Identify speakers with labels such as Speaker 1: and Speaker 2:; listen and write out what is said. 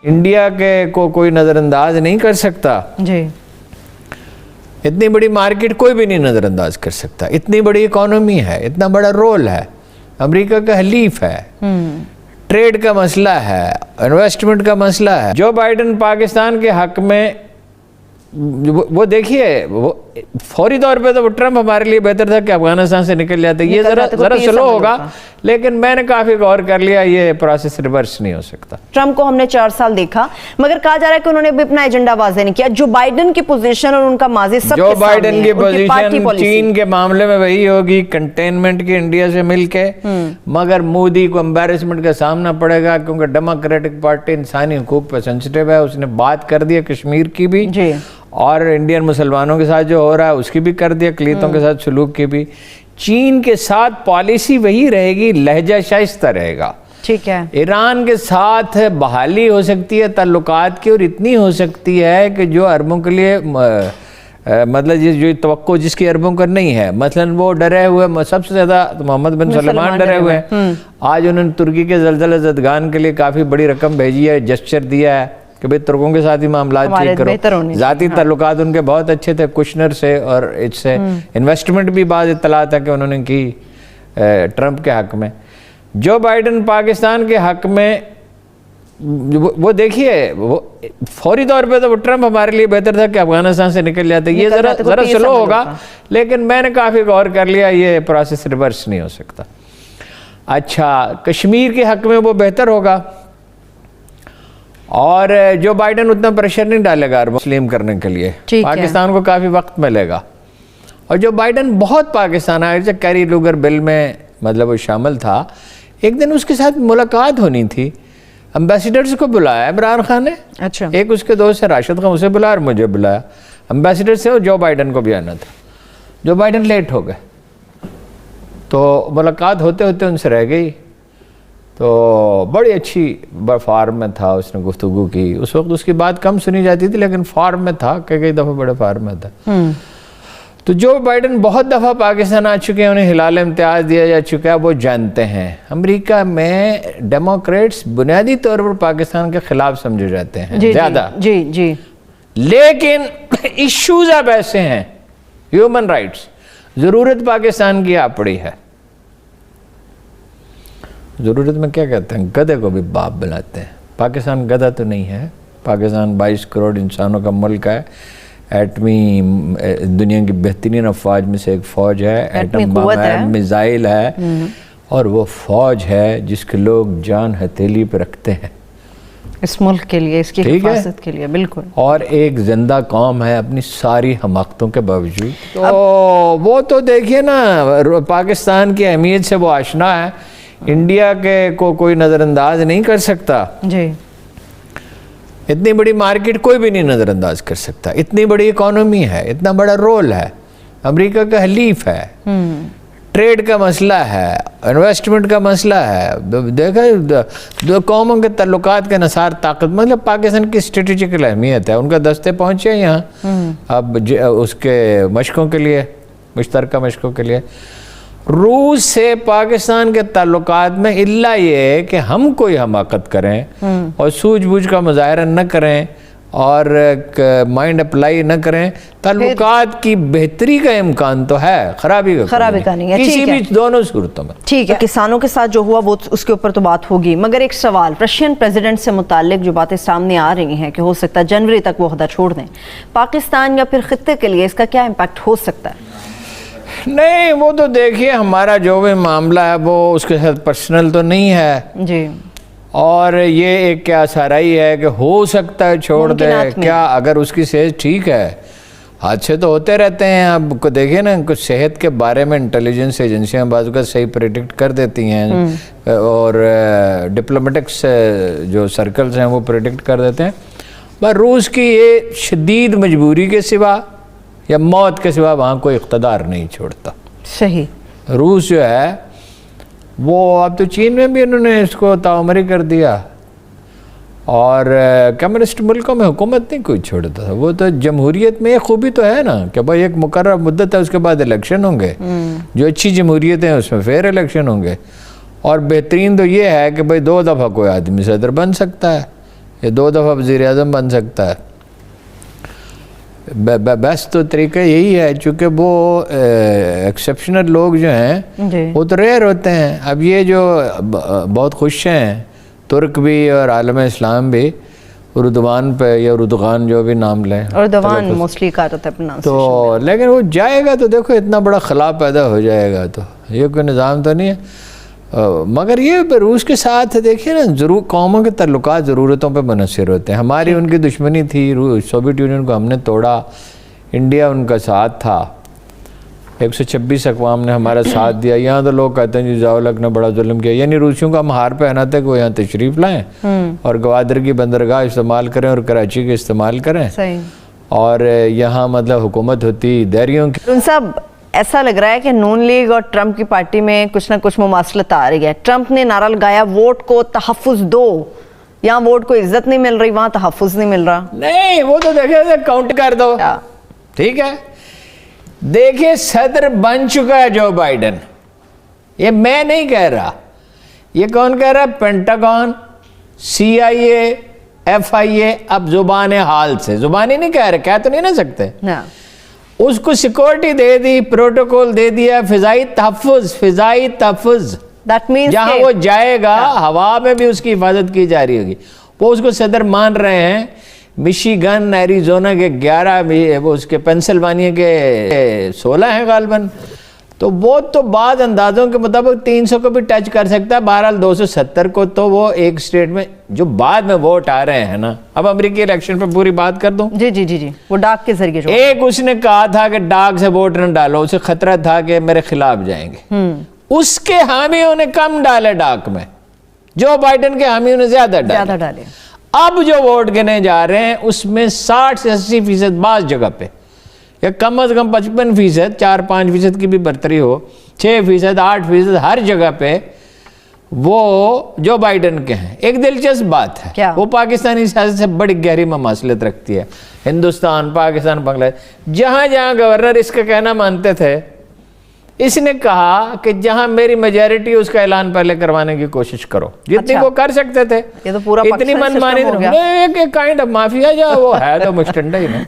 Speaker 1: India के को कोई नज़रअंदाज नहीं कर सकता
Speaker 2: जी।
Speaker 1: इतनी बड़ी मार्केट कोई भी नहीं नज़रअंदाज कर सकता। इतनी बड़ी इकोनॉमी है, इतना बड़ा रोल है, अमेरिका का हलीफ है, ट्रेड का मसला है, इन्वेस्टमेंट का मसला है। जो बाइडन पाकिस्तान के हक में वो देखिए, वो फौरी तौर पे तो वो ट्रम्प हमारे लिए बेहतर था कि अफगानिस्तान से निकल जाते। ये जरा स्लो होगा, लेकिन मैंने काफी गौर कर लिया, ये प्रोसेस रिवर्स नहीं हो सकता।
Speaker 2: ट्रम्प को हमने 4 साल देखा, मगर कहा जा रहा है कि उन्होंने भी अपना एजेंडा वाज़ेह नहीं किया। जो बाइडन की पोजीशन और उनका माजी सब
Speaker 1: जो बाइडन की पोजीशन चीन के मामले में वही होगी, कंटेनमेंट की इंडिया से मिलके, मगर मोदी को एम्बैरेसमेंट का सामना पड़ेगा, क्योंकि डेमोक्रेटिक पार्टी इंसानी हुकूक पर सेंसिटिव है। उसने बात कर दी है कश्मीर की भी
Speaker 2: जी,
Speaker 1: और इंडियन मुसलमानों के साथ जो हो रहा है उसकी भी कर दिया, अक़लियतों के साथ सलूक की भी। चीन के साथ पॉलिसी वही रहेगी, लहजा शाइस्ता रहेगा।
Speaker 2: ठीक है।
Speaker 1: ईरान के साथ बहाली हो सकती है ताल्लुकात की, और इतनी हो सकती है कि जो अरबों के लिए मतलब जो तवक्को जिसकी अरबों का नहीं है, मसलन वो डरे हुए सबसे ज़्यादा मोहम्मद बिन सलमान डरे हुए हैं। आज उन्होंने तुर्की के ज़लज़ला ज़दगान के लिए काफ़ी बड़ी रकम भेजी है, जेस्चर दिया है कि भाई तुर्कों के साथ ही मामला ठीक करो। ज़ाती ताल्लुकात उनके बहुत अच्छे थे कुशनर से, और इससे इन्वेस्टमेंट भी बाद इत्तलात है कि उन्होंने की ट्रंप के हक में। जो बाइडन पाकिस्तान के हक में वो देखिए, वो फौरी तौर पे तो वो ट्रंप हमारे लिए बेहतर था कि अफगानिस्तान से निकल जाते। ये जरा स्लो होगा, लेकिन मैंने काफ़ी गौर कर लिया, ये प्रोसेस रिवर्स नहीं हो सकता। अच्छा, कश्मीर के हक में वो बेहतर होगा, और जो बाइडन उतना प्रेशर नहीं डालेगा अरब मुस्लिम करने के लिए, पाकिस्तान को काफ़ी वक्त मिलेगा। और जो बाइडन बहुत पाकिस्तान आया, जब कैरी लूगर बिल में मतलब वो शामिल था, एक दिन उसके साथ मुलाकात होनी थी, एम्बेसडर्स को बुलाया इमरान खान ने। अच्छा। एक उसके दोस्त है राशिद खान, उसे बुलाया और मुझे बुलाया। एम्बेसडर से और जो बाइडन को भी आना था। जो बाइडन लेट हो गए तो मुलाकात होते होते उनसे रह गई। तो बड़ी अच्छी फॉर्म में था, उसने गुफ्तगू की। उस वक्त उसकी बात कम सुनी जाती थी, लेकिन फॉर्म में था, कई दफ़ा बड़े फॉर्म में था। तो जो बाइडन बहुत दफ़ा पाकिस्तान आ चुके हैं, उन्हें हिलाल इम्तियाज़ दिया जा चुका है, वो जानते हैं अमेरिका में डेमोक्रेट्स बुनियादी तौर पर पाकिस्तान के खिलाफ समझे जाते हैं ज़्यादा।
Speaker 2: जी जी।
Speaker 1: लेकिन इश्यूज अब ऐसे हैं, ह्यूमन राइट्स, ज़रूरत पाकिस्तान की आ पड़ी है। ज़रूरत में क्या कहते हैं, गधे को भी बाप बनाते हैं। पाकिस्तान गधा तो नहीं है, पाकिस्तान 22 करोड़ इंसानों का मुल्क है, एटमी दुनिया की बेहतरीन अफवाज में से एक फ़ौज है, एटम बम है, मिसाइल है, और वो फ़ौज है जिसके लोग जान हथेली पे रखते हैं
Speaker 2: इस मुल्क के लिए, इसकी हिफाजत के लिए। बिल्कुल। और
Speaker 1: एक जिंदा कौम है अपनी सारी हमाकतों के बावजूद। तो वो तो देखिए ना, पाकिस्तान की अहमियत से वो आशना है। इंडिया के को कोई नज़रअंदाज नहीं कर सकता
Speaker 2: जी।
Speaker 1: इतनी बड़ी मार्केट कोई भी नहीं नज़रअंदाज कर सकता। इतनी बड़ी इकोनॉमी है, इतना बड़ा रोल है, अमेरिका का हलीफ है, ट्रेड का मसला है, इन्वेस्टमेंट का मसला है। देखा दो कौमों के ताल्लुकात के नसार ताकत, मतलब पाकिस्तान की स्ट्रेटेजिकल अहमियत है। उनका दस्ते पहुँचे यहाँ अब उसके मशकों के लिए, मुश्तरका मशकों के लिए। रूस से पाकिस्तान के ताल्लुकात में इल्ला ये है कि हम कोई हमाकत करें और सूझबूझ का मुजाहरा न करें और माइंड अप्लाई न करें, ताल्लुकात की बेहतरी का इम्कान तो है, खराबी का नहीं है किसी भी दोनों सूरतों में।
Speaker 2: ठीक है, किसानों के साथ जो हुआ वो उसके ऊपर तो बात होगी, मगर एक सवाल, रशियन प्रेसिडेंट से मुतालिक जो बातें सामने आ रही हैं कि हो सकता है जनवरी तक वो ओहदा छोड़ दें, पाकिस्तान या फिर खित्ते के लिए इसका क्या इम्पैक्ट हो सकता है?
Speaker 1: नहीं, वो तो देखिए हमारा जो भी मामला है वो उसके साथ पर्सनल तो नहीं है जी, और ये एक क्या साराई है कि हो सकता है छोड़ दे। क्या अगर उसकी सेहत ठीक है, हादसे तो होते रहते हैं। अब को देखिए ना, कुछ सेहत के बारे में इंटेलिजेंस एजेंसियां बाजू का सही प्रेडिक्ट कर देती हैं, और डिप्लोमेटिक्स जो सर्कल्स हैं वो प्रेडिक्ट कर देते हैं। पर रूस की ये शदीद मजबूरी के सिवा या मौत के सिवा वहाँ कोई इक़्तिदार नहीं छोड़ता।
Speaker 2: सही। रूस
Speaker 1: जो है वो, अब तो चीन में भी इन्होंने इसको ताउमरी कर दिया, और कम्युनिस्ट मुल्कों में हुकूमत नहीं कोई छोड़ता था। वो तो जमहूरियत में एक खूबी तो है ना कि भाई एक मुकर्रर मुद्दत है, उसके बाद इलेक्शन होंगे। जो अच्छी जमहूरियत है उसमें फिर इलेक्शन होंगे, اور بہترین تو یہ ہے کہ بھئی 2 دفعہ کوئی آدمی صدر بن سکتا ہے، یا 2 دفعہ وزیر اعظم بن سکتا ہے. بیسٹ تو طریقہ یہی ہے، چونکہ وہ ایکسیپشنل لوگ جو ہیں وہ تو ریئر ہوتے ہیں. اب یہ جو بہت خوش ہیں ترک بھی اور عالم اسلام بھی اردوان پہ، یا اردوغان جو بھی نام لیں،
Speaker 2: اردوان موسٹلی کا رہتا ہے
Speaker 1: تو، لیکن وہ جائے گا تو دیکھو اتنا بڑا خلا پیدا ہو جائے گا، تو یہ کوئی نظام تو نہیں ہے. مگر یہ روس کے ساتھ دیکھیے نا، ضرور قوموں کے تعلقات ضرورتوں پہ منحصر ہوتے ہیں. ہماری ان کی دشمنی تھی، سوویت یونین کو ہم نے توڑا، انڈیا ان کا ساتھ تھا، 126 اقوام نے ہمارا ساتھ دیا. یہاں تو لوگ کہتے ہیں جی ضیاء-ال-حق نے بڑا ظلم کیا، یعنی روسیوں کا ہم ہار پہنا تھا کہ وہ یہاں تشریف لائیں اور گوادر کی بندرگاہ استعمال کریں اور کراچی کے استعمال کریں، اور یہاں مطلب حکومت ہوتی دیریوں کی.
Speaker 2: ان صاحب ایسا لگ رہا ہے کہ نون لیگ اور ٹرمپ کی پارٹی میں کچھ نہ کچھ مماثلت آ رہی ہے. ٹرمپ نے نعرہ لگایا ووٹ کو تحفظ دو، یہاں ووٹ کو عزت نہیں مل رہی، وہاں تحفظ نہیں مل رہا.
Speaker 1: نہیں، وہ تو دیکھیں کاؤنٹ کر دو، ٹھیک ہے. دیکھیں صدر بن چکا ہے جو بائیڈن، یہ میں نہیں کہہ رہا، یہ کون کہہ رہا ہے؟ Pentagon, CIA، FIA. اب زبان حال سے، زبانی نہیں کہہ رہے، کہہ تو نہیں نہ سکتے. اس کو سیکورٹی دے دی، پروٹوکول دے دیا، فضائی تحفظ. جہاں وہ جائے گا ہوا میں بھی اس کی حفاظت کی جا رہی ہوگی. وہ اس کو صدر مان رہے ہیں. مشیگن، ایریزونا کے 11، وہ اس کے پینسلوانیا کے 16 ہیں غالباً. تو وہ تو بعض اندازوں کے مطابق 300 کو بھی ٹچ کر سکتا ہے. بہرحال 270 کو تو وہ ایک سٹیٹ میں جو بعد میں ووٹ آ رہے ہیں نا. اب امریکی الیکشن پہ پوری بات کر دوں.
Speaker 2: جی وہ ڈاک کے ذریعے جو
Speaker 1: ایک اس نے کہا تھا کہ ڈاک سے ووٹ نہ ڈالو، اسے خطرہ تھا کہ میرے خلاف جائیں گے. اس کے حامیوں نے کم ڈالے ڈاک میں، جو بائیڈن کے حامیوں نے زیادہ ڈالے. اب جو ووٹ گنے جا رہے ہیں اس میں 60 سے 80% بعض جگہ پہ، یا کم از کم 55%، 4-5% کی بھی برتری ہو، 6%، 8%، ہر جگہ پہ وہ جو بائیڈن کے ہیں. ایک دلچسپ بات ہے، وہ پاکستانی سیاست سے بڑی گہری مماثلت رکھتی ہے. ہندوستان، پاکستان، بنگلہ دیش، جہاں گورنر اس کا کہنا مانتے تھے، اس نے کہا کہ جہاں میری میجارٹی اس کا اعلان پہلے کروانے کی کوشش کرو، جتنی وہ کر سکتے تھے. اتنی من مانی ایک کائنڈ آف مافیا جو وہ ہے تو مشٹنڈا ہی نہیں.